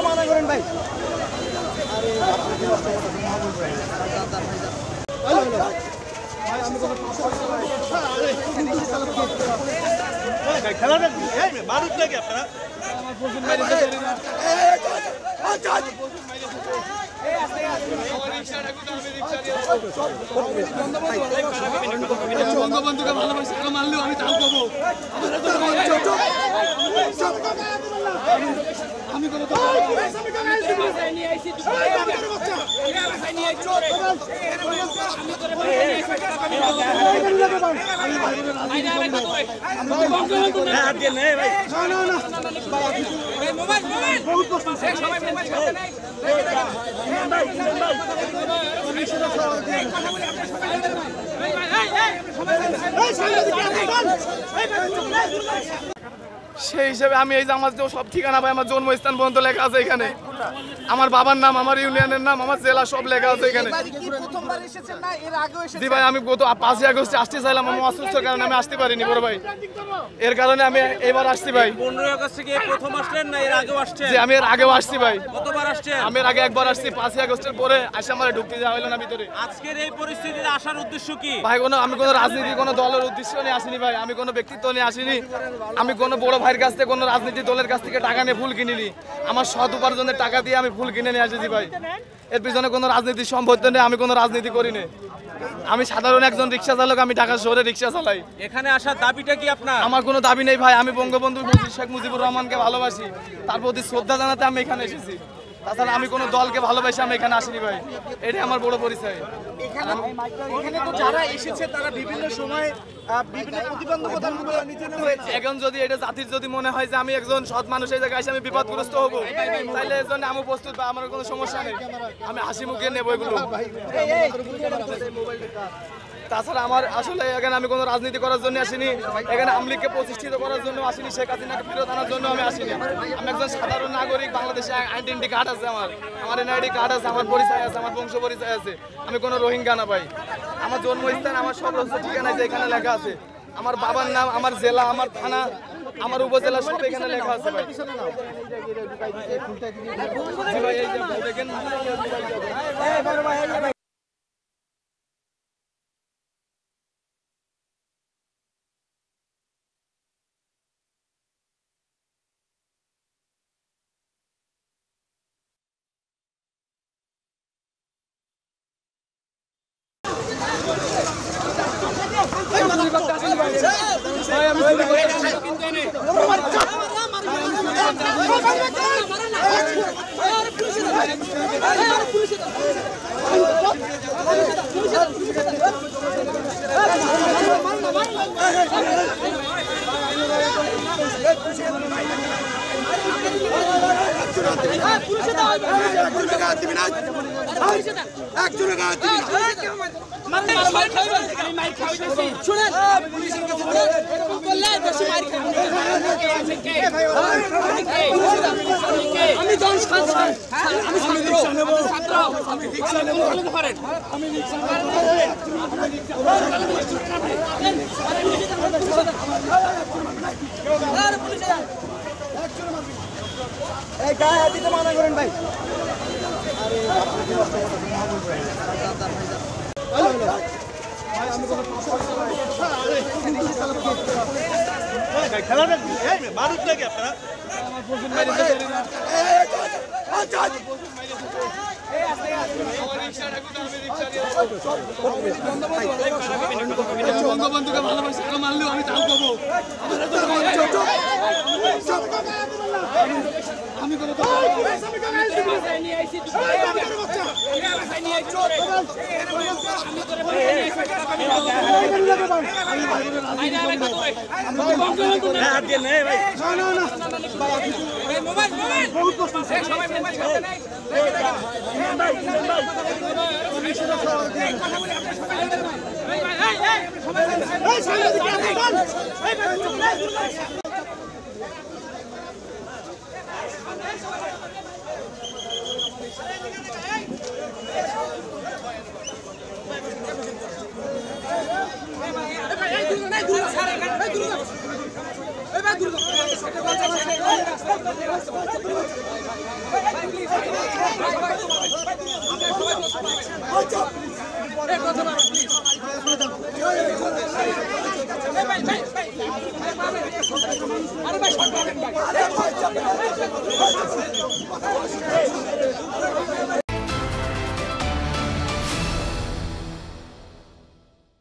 মানা করেন ভাই। খেলাটা বারুদ নাকি আপনারা বঙ্গবন্ধুকে ভালোবাসি মানলেও আমি চাল পাবো। আমি কোনো সেই হিসেবে আমি এই যে আমার সব ঠিকানা পাই, আমার জন্মস্থান পর্যন্ত লেখা আছে এখানে, আমার বাবার নাম, আমার ইউনিয়নের নাম, আমার জেলা সব লেখা আছে এখানে। জি ভাই, আমি গত 5 আগস্টে আসতে চাইলাম, আমি অসুস্থ কারণে আমি আসতে পারিনি বড় ভাই, এর কারণে আমি এবার আসছি ভাই। 15 আগস্ট থেকে প্রথম আসলেন না এর আগেও আসছেন? জি, আমি এর আগেও আসছি ভাই। কতবার আসছেন? আমি এর আগে একবার আসছি, 5 আগস্টের পরে আসে আমার ঢুকতে যাওয়া হলো না ভিতরে। আজকের এই পরিস্থিতিতে আসার উদ্দেশ্য কি ভাই? আমি কোনো রাজনীতি কোনো দলের উদ্দেশ্য নিয়ে আসিনি ভাই, আমি কোনো ব্যক্তিত্ব নিয়ে আসিনি, আমি কোনো বড় ভাইয়ের কাছ থেকে কোনো রাজনীতি দলের কাছ থেকে টাকা নিয়ে ফুল কিনিনি, আমার সৎ উপার্জনের টাকা দিয়ে আমি ফুল কিনে নিয়ে আসেছি ভাই। এর পিছনে কোনো রাজনীতির সম্পর্ক নেই, আমি কোনো রাজনীতি করি না, আমি সাধারণ একজন রিক্সা চালক, আমি ঢাকা শহরে রিক্সা চালাই। এখানে আসার দাবিটা কি আপনার? আমার কোনো দাবি নেই ভাই, আমি বঙ্গবন্ধু শেখ মুজিবুর রহমানকে ভালোবাসি, তার প্রতি শ্রদ্ধা জানাতে আমি এখানে এসেছি, তাছাড়া আমি কোনো দলকে ভালোবাসি আমি এখানে আসিনি ভাই, এটাই আমার বড় পরিচয়। এখানে তো যারা এসেছে তারা বিভিন্ন সময় বিভিন্ন প্রতিবন্ধকতার মুখোমুখি হয়েছে। এখন যদি এটা জাতির যদি মনে হয় যে আমি একজন সৎ মানুষ এই জায়গায় এসে আমি বিপদগ্রস্ত হবো, তাহলে এর জন্য আমি প্রস্তুত বা আমার কোনো সমস্যা নেই, আমি হাসি মুখে নেবো এগুলো। তাছাড়া আমার আসলে এখানে আমি কোনো রাজনীতি করার জন্য আসিনি, এখানে আওয়ামী লীগকে প্রতিষ্ঠিত করার জন্য আসিনি, শেখ হাসিনাকে ফেরত আনার জন্য আমি আসিনি। আমি একজন সাধারণ নাগরিক, বাংলাদেশে আইডেন্টি কার্ড আছে, আমার এনআইডি কার্ড আছে, আমার পরিচয় আছে, আমার বংশ পরিচয় আছে, আমি কোনো রোহিঙ্গা না ভাই। আমার জন্মস্থান, আমার সব ঠিকানা যে এখানে লেখা আছে, আমার বাবার নাম, আমার জেলা, আমার থানা, আমার উপজেলা সব এখানে লেখা আছে ভাই। দেখেন মানা করেন ভাই। খেলাটা বারুদ নাকি আপনারা বঙ্গবন্ধুকে ভালোবাসি মানলেও আমি চাল পাবো। আমি কোনো ভাই Watch out!